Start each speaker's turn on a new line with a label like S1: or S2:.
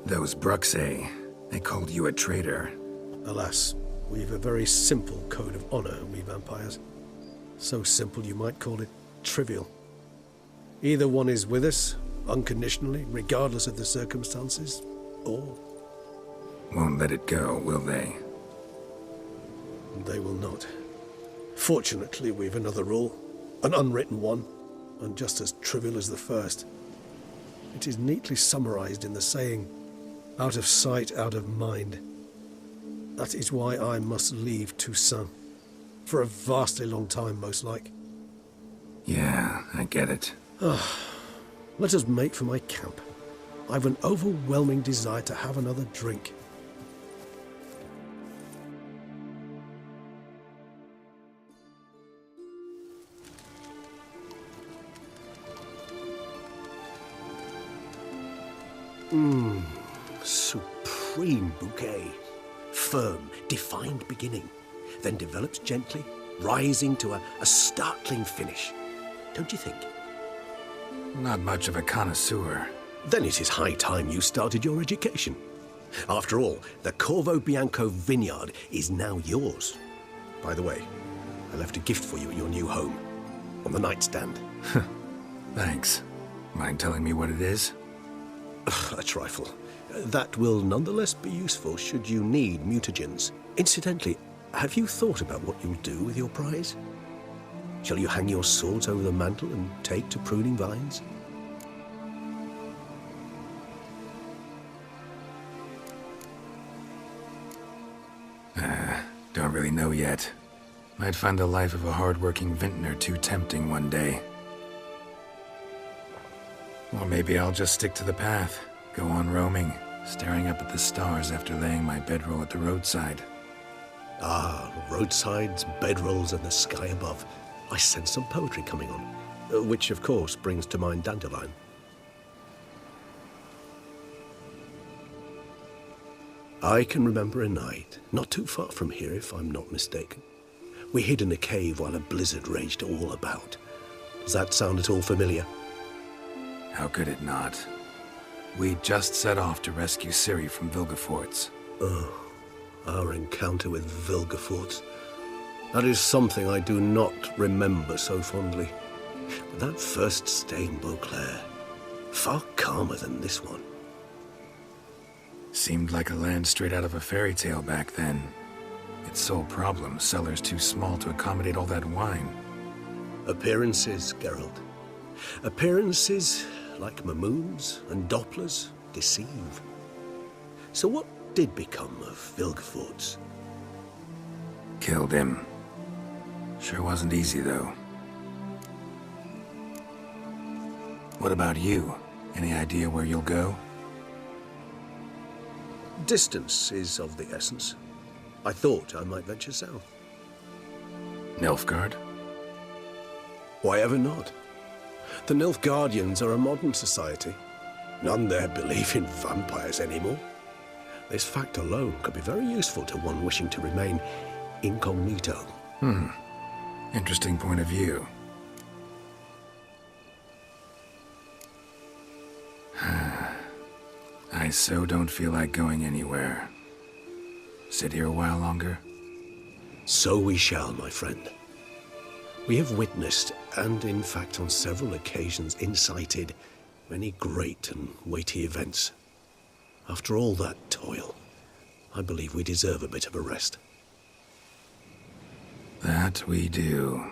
S1: Those Bruxay, they called you a traitor.
S2: Alas, we've a very simple code of honor, we vampires. So simple you might call it trivial. Either one is with us, unconditionally, regardless of the circumstances, or...
S1: Won't let it go, will they?
S2: They will not. Fortunately, we've another rule, an unwritten one, and just as trivial as the first. It is neatly summarized in the saying, out of sight, out of mind. That is why I must leave Toussaint. For a vastly long time, most like.
S1: Yeah, I get it.
S2: Let us make for my camp. I've an overwhelming desire to have another drink. Supreme bouquet. Firm, defined beginning, then develops gently, rising to a startling finish. Don't you think?
S1: Not much of a connoisseur.
S2: Then it is high time you started your education. After all, the Corvo Bianco vineyard is now yours. By the way, I left a gift for you at your new home, on the nightstand.
S1: Thanks. Mind telling me what it is?
S2: A trifle. That will nonetheless be useful should you need mutagens. Incidentally, have you thought about what you'll do with your prize? Shall you hang your swords over the mantle and take to pruning vines?
S1: Don't really know yet. Might find the life of a hard-working vintner too tempting one day. Or maybe I'll just stick to the path, go on roaming, staring up at the stars after laying my bedroll at the roadside.
S2: Ah, roadsides, bedrolls, and the sky above. I sense some poetry coming on, which of course brings to mind Dandelion. I can remember a night, not too far from here if I'm not mistaken. We hid in a cave while a blizzard raged all about. Does that sound at all familiar?
S1: How could it not? We just set off to rescue Ciri from Vilgefortz.
S2: Oh, our encounter with Vilgefortz. That is something I do not remember so fondly. But that first stay in Beauclair, far calmer than this one.
S1: Seemed like a land straight out of a fairy tale back then. Its sole problem, cellars too small to accommodate all that wine.
S2: Appearances, Geralt. Appearances, like Mamoons and Dopplers, deceive. So what did become of Vilgefortz?
S1: Killed him. Sure wasn't easy, though. What about you? Any idea where you'll go?
S2: Distance is of the essence. I thought I might venture south.
S1: Nilfgaard?
S2: Why ever not? The Nilfgaardians are a modern society. None there believe in vampires anymore. This fact alone could be very useful to one wishing to remain incognito.
S1: Interesting point of view. I so don't feel like going anywhere. Sit here a while longer?
S2: So we shall, my friend. We have witnessed, and in fact on several occasions incited, many great and weighty events. After all that toil, I believe we deserve a bit of a rest.
S1: That we do.